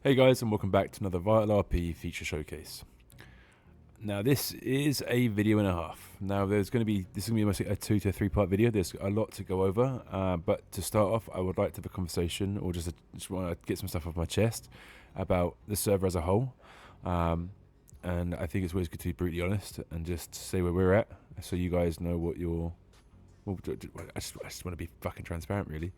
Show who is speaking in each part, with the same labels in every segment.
Speaker 1: Hey guys, and welcome back to another Vital RP feature showcase. Now this is a video and a half. Now this is going to be mostly a 2 to 3 part video. There's a lot to go over, but to start off, I would like to have a conversation, or just want to get some stuff off my chest about the server as a whole. And I think it's always good to be brutally honest and just say where we're at, so you guys know what you're. Well, I just want to be fucking transparent, really.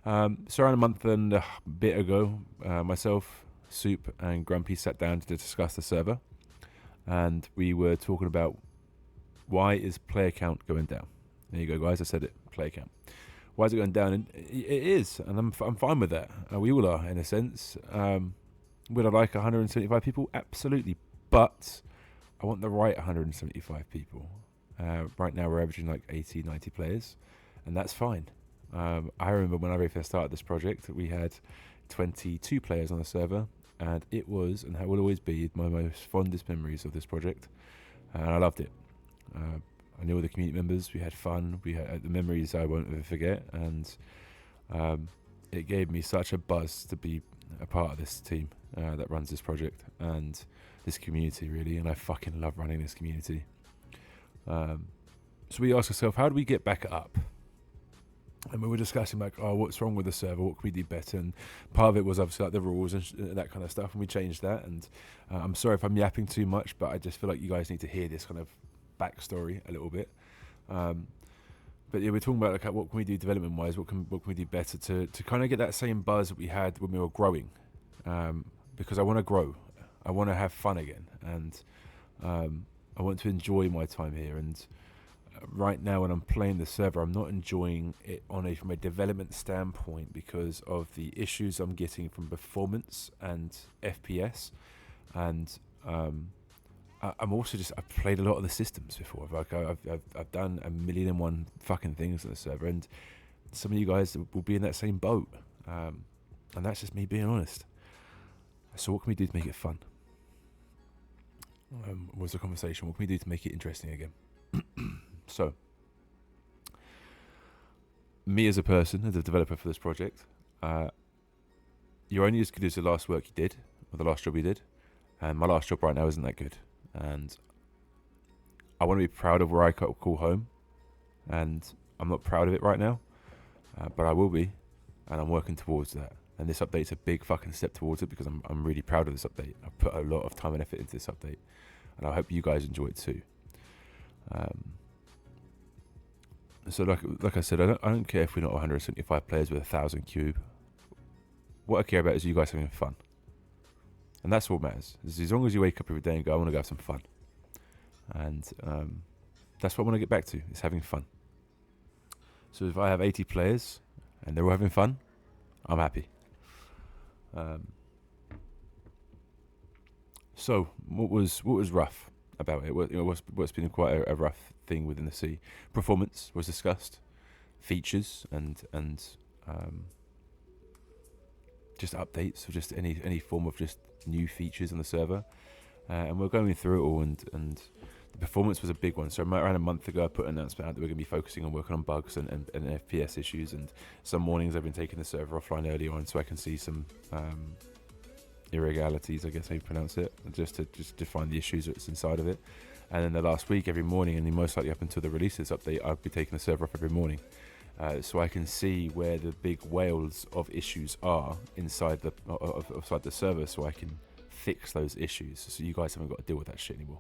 Speaker 1: So around a month and a bit ago, myself, Soup and Grumpy sat down to discuss the server, and we were talking about why is player count going down. There you go, guys. I said it. Player count. Why is it going down? And it is, and I'm fine with that. We all are, in a sense. Would I like 175 people? Absolutely, but I want the right 175 people. Right now we're averaging like 80, 90 players, and that's fine. I remember when I very first started this project, we had 22 players on the server, and it was, and will always be, my most fondest memories of this project, and I loved it. I knew all the community members, we had fun, we had the memories I won't ever forget, and it gave me such a buzz to be a part of this team that runs this project, and this community, really, and I fucking love running this community. So we asked ourselves, how do we get back up? And we were discussing like, oh, what's wrong with the server? What can we do better? And part of it was obviously like the rules and that kind of stuff, and we changed that. And I'm sorry if I'm yapping too much, but I just feel like you guys need to hear this kind of backstory a little bit. But yeah, we're talking about like what can we do development-wise? What can we do better to kind of get that same buzz that we had when we were growing? Because I want to grow, I want to have fun again, and I want to enjoy my time here. And right now when I'm playing the server, I'm not enjoying it from a development standpoint because of the issues I'm getting from performance and FPS, and I'm also I've played a lot of the systems before. Like I've done 1,000,001 fucking things on the server, and some of you guys will be in that same boat, and that's just me being honest. So what can we do to make it fun? Was the conversation. What can we do to make it interesting again? So, me as a person, as a developer for this project, you're only as good as the last work you did, or the last job you did, and my last job right now isn't that good, and I want to be proud of where I call home, and I'm not proud of it right now, but I will be, and I'm working towards that, and this update's a big fucking step towards it, because I'm really proud of this update. I've put a lot of time and effort into this update, and I hope you guys enjoy it too. So like I said, I don't care if we're not 175 players with 1,000 cube. What I care about is you guys having fun, and that's what matters. As long as you wake up every day and go, I want to go have some fun, and that's what I want to get back to, is having fun. So if I have 80 players and they're all having fun, I'm happy. So what was rough about it? What's been quite a rough thing within the sea? Performance was discussed, features, and just updates, or just any form of just new features on the server, and we're going through it all. And the performance was a big one. So around a month ago, I put an announcement out that we're going to be focusing on working on bugs and FPS issues. And some mornings I've been taking the server offline early on, so I can see some irregularities, I guess how you pronounce it, just to find the issues that's inside of it. And then the last week, every morning, and most likely up until the release of this update, I'll be taking the server off every morning, so I can see where the big whales of issues are inside the server, so I can fix those issues, so you guys haven't got to deal with that shit anymore.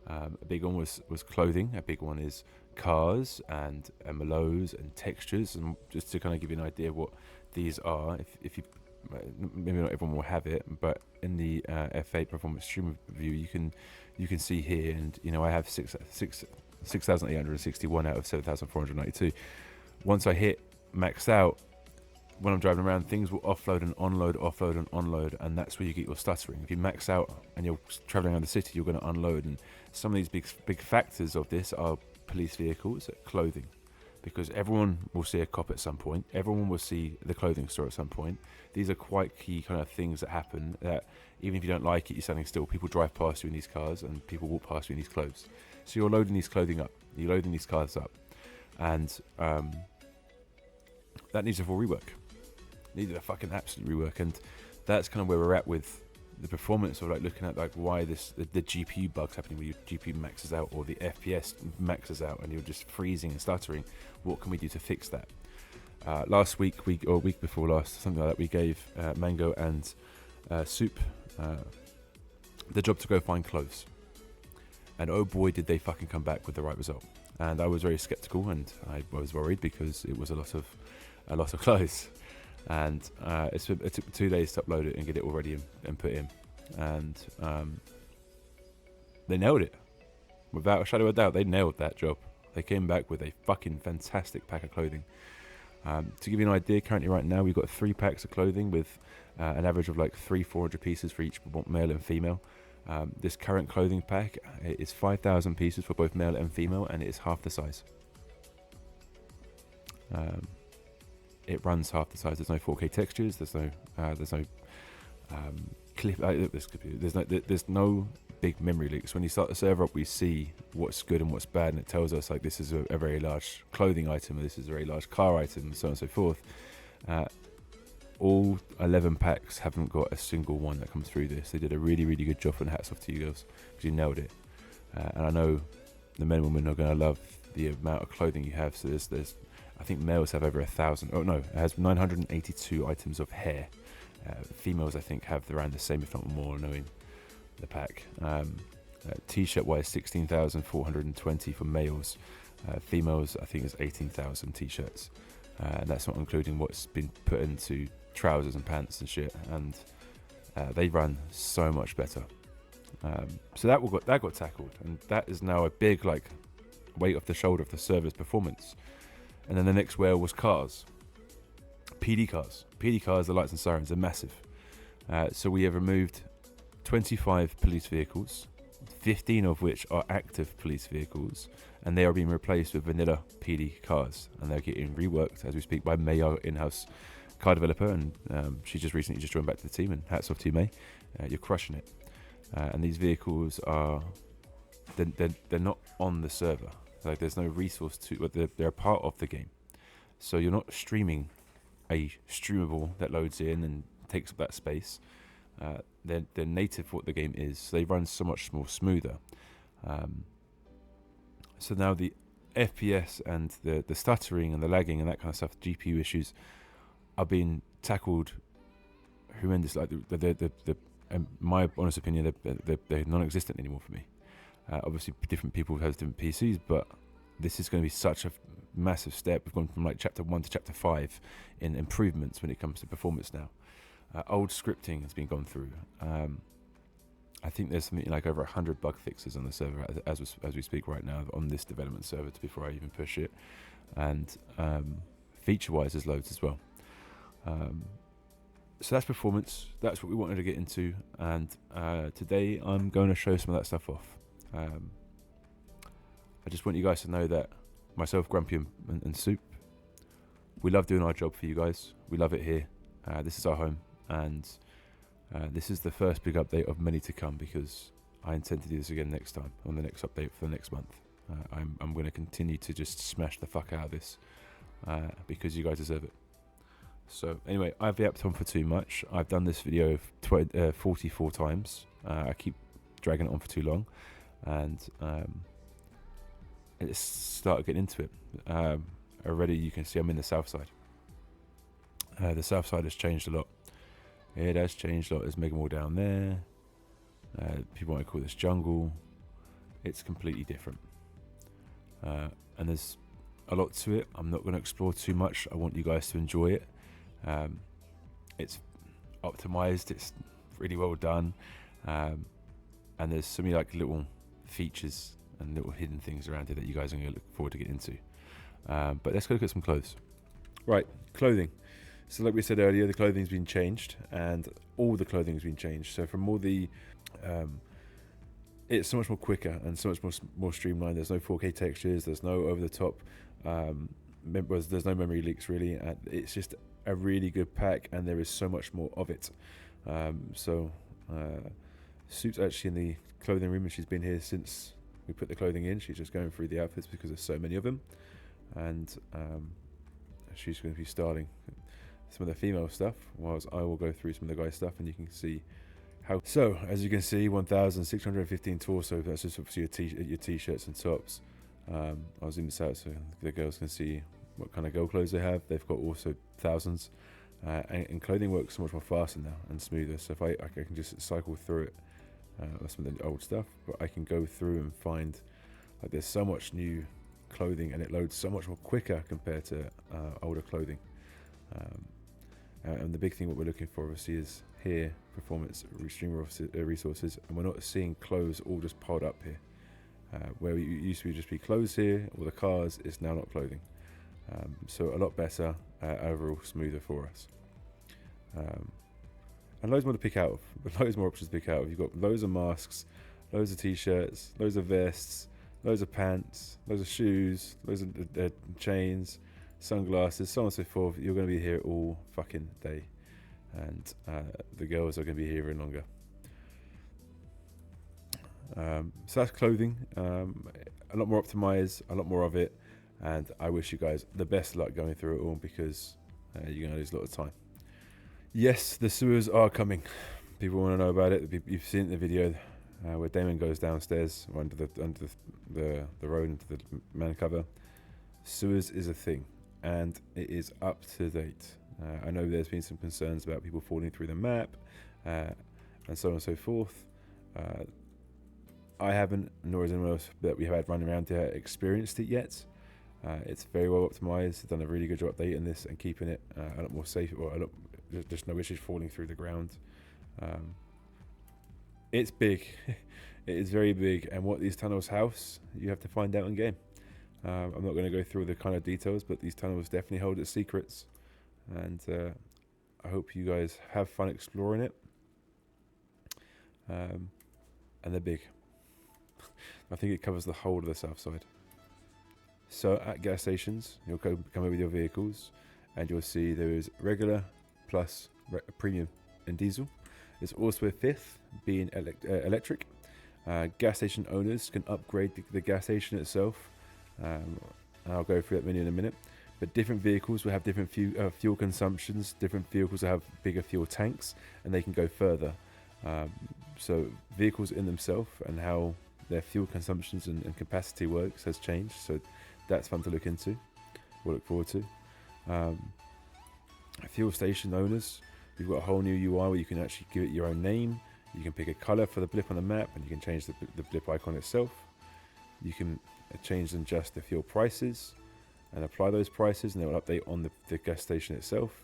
Speaker 1: A big one was clothing. A big one is cars and MLOs and textures, and just to kind of give you an idea of what these are, if you maybe not everyone will have it, but in the F8 performance stream view, you can see here, and I have 6,861 out of 7,492. Once I hit maxed out, when I'm driving around, things will offload and unload, and that's where you get your stuttering. If you max out and you're traveling around the city, you're going to unload, and some of these big factors of this are police vehicles, clothing, because everyone will see a cop at some point, everyone will see the clothing store at some point. These are quite key kind of things that happen, that even if you don't like it, you're standing still. People drive past you in these cars, and people walk past you in these clothes. So you're loading these clothing up, you're loading these cars up, and that needs a full rework. Needed a fucking absolute rework. And that's kind of where we're at with the performance, of like looking at like why the GPU bugs happening when your GPU maxes out or the FPS maxes out and you're just freezing and stuttering. What can we do to fix that? Last week, or week before last, something like that, we gave Mango and Soup the job to go find clothes, and oh boy did they fucking come back with the right result. And I was very skeptical, and I was worried because it was a lot of clothes, and it took 2 days to upload it and get it all ready and put in, and they nailed it without a shadow of a doubt. They nailed that job. They came back with a fucking fantastic pack of clothing. To give you an idea, currently right now we've got 3 packs of clothing with an average of like 400 pieces for each male and female. This current clothing pack is 5,000 pieces for both male and female, and it is half the size. It runs half the size. There's no 4K textures. There's no clip. There's no big memory leaks. When you start the server up, we see what's good and what's bad, and it tells us like this is a very large clothing item, or this is a very large car item, and so on and so forth. All 11 packs haven't got a single one that comes through this. They did a really, really good job, and hats off to you girls, because you nailed it. And I know the men and women are going to love the amount of clothing you have. So there's I think males have over 1,000. Oh no, it has 982 items of hair. Females, I think, have around the same, if not more, knowing the pack. T-shirt wise, 16,420 for males. Females, I think, is 18,000 t-shirts, and that's not including what's been put into trousers and pants and shit. And they run so much better. So that got tackled, and that is now a big like weight off the shoulder of the server's performance. And then the next whale was cars. PD cars. PD cars, the lights and sirens, are massive. So we have removed 25 police vehicles, 15 of which are active police vehicles, and they are being replaced with vanilla PD cars. And they're getting reworked as we speak by May, our in-house car developer, and she just recently joined back to the team, and hats off to you, May. You're crushing it. And these vehicles are, they're not on the server. Like there's no resource to, they're a part of the game. So you're not streaming a streamable that loads in and takes up that space. They're native for what the game is. So they run so much more smoother. So now the FPS and the stuttering and the lagging and that kind of stuff, GPU issues, are being tackled horrendous. Like my honest opinion, they're non-existent anymore for me. Obviously, different people have different PCs, but this is going to be such a massive step. We've gone from like chapter 1 to chapter 5 in improvements when it comes to performance now. Old scripting has been gone through. I think there's something like over 100 bug fixes on the server as we speak right now on this development server before I even push it. And feature-wise, there's loads as well. So that's performance. That's what we wanted to get into. And today I'm going to show some of that stuff off. I just want you guys to know that myself, Grumpy and Soup, we love doing our job for you guys. We love it here. This is our home, and this is the first big update of many to come, because I intend to do this again next time on the next update for the next month. I'm going to continue to just smash the fuck out of this because you guys deserve it. So anyway, I've yapped on for too much. I've done this video 44 times. I keep dragging it on for too long, and let's start getting into it. Already you can see I'm in the south side. The south side has changed a lot. It has changed a lot. There's Mega Mall down there. People might call this jungle. It's completely different. And there's a lot to it. I'm not going to explore too much. I want you guys to enjoy it. It's optimized. It's really well done. And there's so many like little features and little hidden things around it that you guys are going to look forward to get into. But let's go look at some clothes. Right, clothing. So like we said earlier, the clothing's been changed, and all the clothing's been changed. So from all the, it's so much more quicker and so much more streamlined. There's no 4K textures. There's no over the top. There's no memory leaks really. It's just a really good pack, and there is so much more of it. Soup's actually in the clothing room, and she's been here since we put the clothing in. She's just going through the outfits because there's so many of them, and she's going to be starting some of the female stuff, whilst I will go through some of the guy stuff, and you can see how. So as you can see, 1,615 torso. That's just obviously your t-shirts and tops. I'll zoom this out so the girls can see what kind of girl clothes they have. They've got also thousands, and clothing works so much more faster now and smoother. So if I can just cycle through it. That's some of the old stuff, but I can go through and find like there's so much new clothing, and it loads so much more quicker compared to older clothing. And the big thing what we're looking for obviously is here performance stream resources, and we're not seeing clothes all just piled up here. Where it used to just be clothes here, or the cars, is now not clothing. So a lot better, overall smoother for us. And loads more to pick out of, but loads more options to pick out of. You've got loads of masks, loads of t-shirts, loads of vests, loads of pants, loads of shoes, loads of chains, sunglasses, so on and so forth. You're going to be here all fucking day, and the girls are going to be here even longer. So that's clothing. A lot more optimized, a lot more of it, and I wish you guys the best luck going through it all, because you're going to lose a lot of time. Yes, the sewers are coming. People want to know about it. You've seen the video where Damon goes downstairs under the road into the man cover. Sewers is a thing, and it is up to date. I know there's been some concerns about people falling through the map, and so on and so forth. I haven't, nor has anyone else that we have had running around here experienced it yet. It's very well optimized. They've done a really good job updating this and keeping it a lot more safe, or just no issues falling through the ground. It's big. It is very big, and what these tunnels house, you have to find out in game. I'm not going to go through the kind of details, but these tunnels definitely hold its secrets, and I hope you guys have fun exploring it. And they're big. I think it covers the whole of the south side. So at gas stations, you'll come over with your vehicles, and you'll see there is regular, plus premium and diesel. There's also a fifth, being electric. Gas station owners can upgrade the gas station itself. I'll go through that menu in a minute. But different vehicles will have different fuel consumptions. Different vehicles will have bigger fuel tanks, and they can go further. So vehicles in themselves and how their fuel consumptions and capacity works has changed. So that's fun to look into. We'll look forward to. Fuel station owners, you've got a whole new UI where you can actually give it your own name. You can pick a color for the blip on the map, and you can change the blip icon itself. You can change and adjust the fuel prices and apply those prices, and they will update on the gas station itself.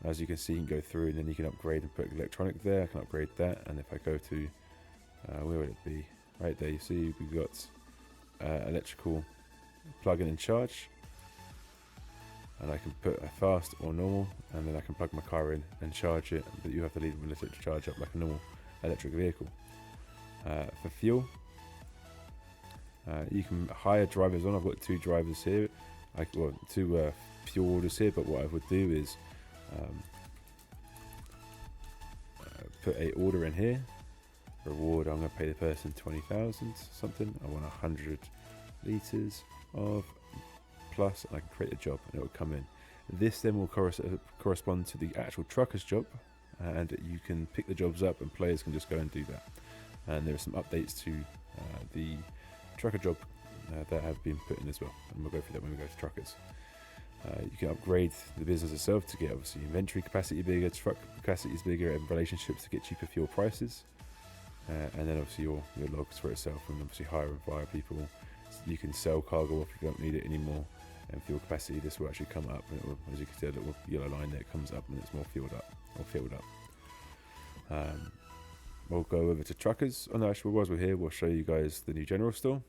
Speaker 1: As you can see, you can go through, and then you can upgrade and put electronic there. I can upgrade that, and if I go to where would it be? Right there, you see we've got electrical plug-in and charge, and I can put a fast or normal, and then I can plug my car in and charge it, but you have to leave it to charge up like a normal electric vehicle. For fuel, you can hire drivers on. I've got 2 drivers here, two fuel orders here, but what I would do is put a order in here. Reward, I'm going to pay the person 20,000 something. I want 100 litres of plus, and I can create a job, and it will come in. This then will correspond to the actual trucker's job, and you can pick the jobs up, and players can just go and do that. And there are some updates to the trucker job that have been put in as well, and we'll go through that when we go to truckers. You can upgrade the business itself to get obviously inventory capacity bigger, truck capacity is bigger, and relationships to get cheaper fuel prices. And then obviously your logs for itself, and obviously hire and fire people. You can sell cargo if you don't need it anymore, and fuel capacity, this will actually come up, and it will, as you can see, a little yellow line there comes up, and it's more filled up. We'll go over to truckers. Oh no, actually, whilst we're here, we'll show you guys the new general store.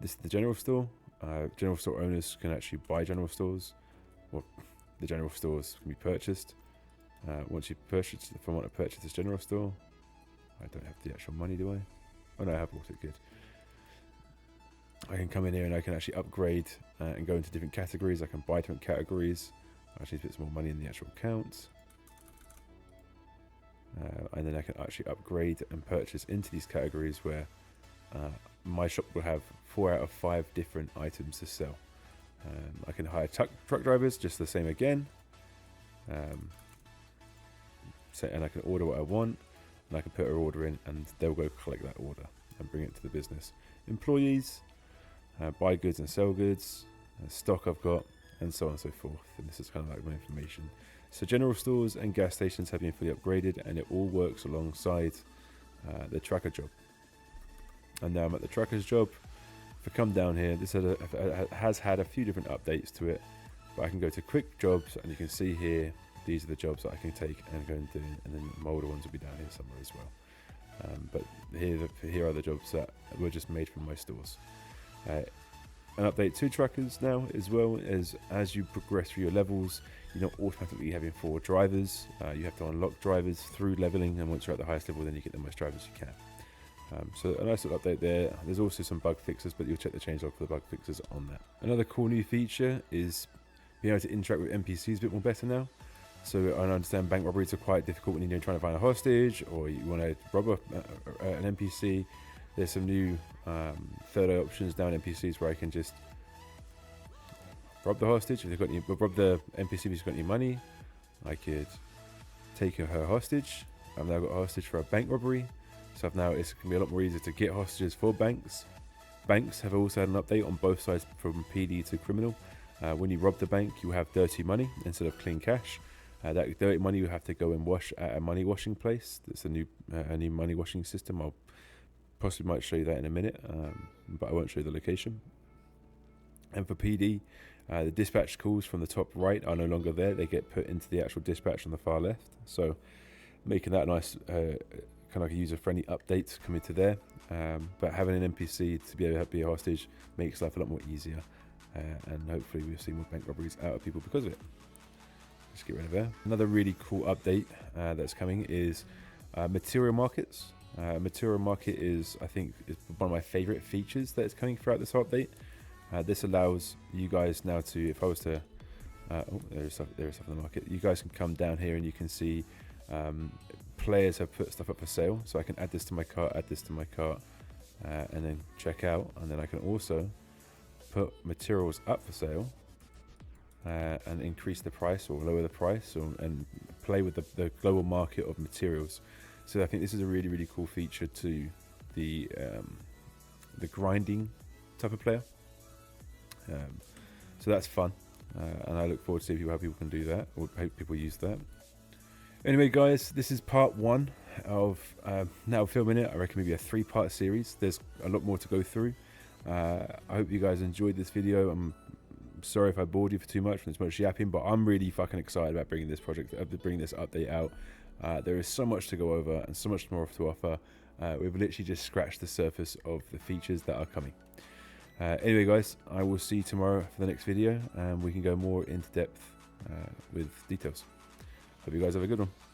Speaker 1: This is the general store. General store owners can actually buy general stores. Well, the general stores can be purchased. Once you purchase, if I want to purchase this general store, I don't have the actual money, do I? Oh no, I have bought it, good. I can come in here and I can actually upgrade and go into different categories. I can buy different categories. I actually put some more money in the actual account. And then I can actually upgrade and purchase into these categories where my shop will have 4 out of 5 different items to sell. I can hire truck drivers, just the same again. And I can order what I want, and I can put an order in, and they'll go collect that order and bring it to the business. Employees, buy goods and sell goods, stock I've got, and so on and so forth. And this is kind of like my information. So general stores and gas stations have been fully upgraded, and it all works alongside the tracker job. And now I'm at the tracker's job. If I come down here, this has had a few different updates to it, but I can go to quick jobs, and you can see here, these are the jobs that I can take and go and do, and then my older ones will be down here somewhere as well. But here are the jobs that were just made from my stores. An update to trackers now, as you progress through your levels, you're not automatically having 4 drivers. You have to unlock drivers through leveling, and once you're at the highest level, then you get the most drivers you can. So a nice little update there. There's also some bug fixes, but you'll check the changelog for the bug fixes on that. Another cool new feature is being able to interact with NPCs a bit more better now. So I understand bank robberies are quite difficult when you're trying to find a hostage, or you want to rob an NPC. There's some new third eye options down NPCs where I can just rob the hostage. If they've got any, rob the NPC if he's got any money. I could take her hostage. I've now got a hostage for a bank robbery. So it's going to be a lot more easier to get hostages for banks. Banks have also had an update on both sides from PD to criminal. When you rob the bank, you have dirty money instead of clean cash. That dirty money you have to go and wash at a money washing place. That's a new money washing system. I'll possibly might show you that in a minute, but I won't show you the location. And for PD, the dispatch calls from the top right are no longer there. They get put into the actual dispatch on the far left. So making that nice kind of like a user-friendly update coming to there. But having an NPC to be able to be a hostage makes life a lot more easier. And hopefully we'll see more bank robberies out of people because of it. Just get rid of there. Another really cool update that's coming is material markets. Material market is, I think, is one of my favorite features that is coming throughout this update. This allows you guys now to, if I was to, there is stuff in the market. You guys can come down here and you can see players have put stuff up for sale. So I can add this to my cart, and then check out. And then I can also put materials up for sale. And increase the price or lower the price, and play with the global market of materials. So I think this is a really, really cool feature to the grinding type of player. So that's fun, and I look forward to seeing how people can do that, or hope people use that. Anyway, guys, this is part 1 of now filming it. I reckon maybe a 3-part series. There's a lot more to go through. I hope you guys enjoyed this video. I'm sorry if I bored you for too much from this much yapping, but I'm really fucking excited about bringing this update out. There is so much to go over and so much more to offer. We've literally just scratched the surface of the features that are coming. Anyway, guys, I will see you tomorrow for the next video, and we can go more into depth with details. Hope you guys have a good one.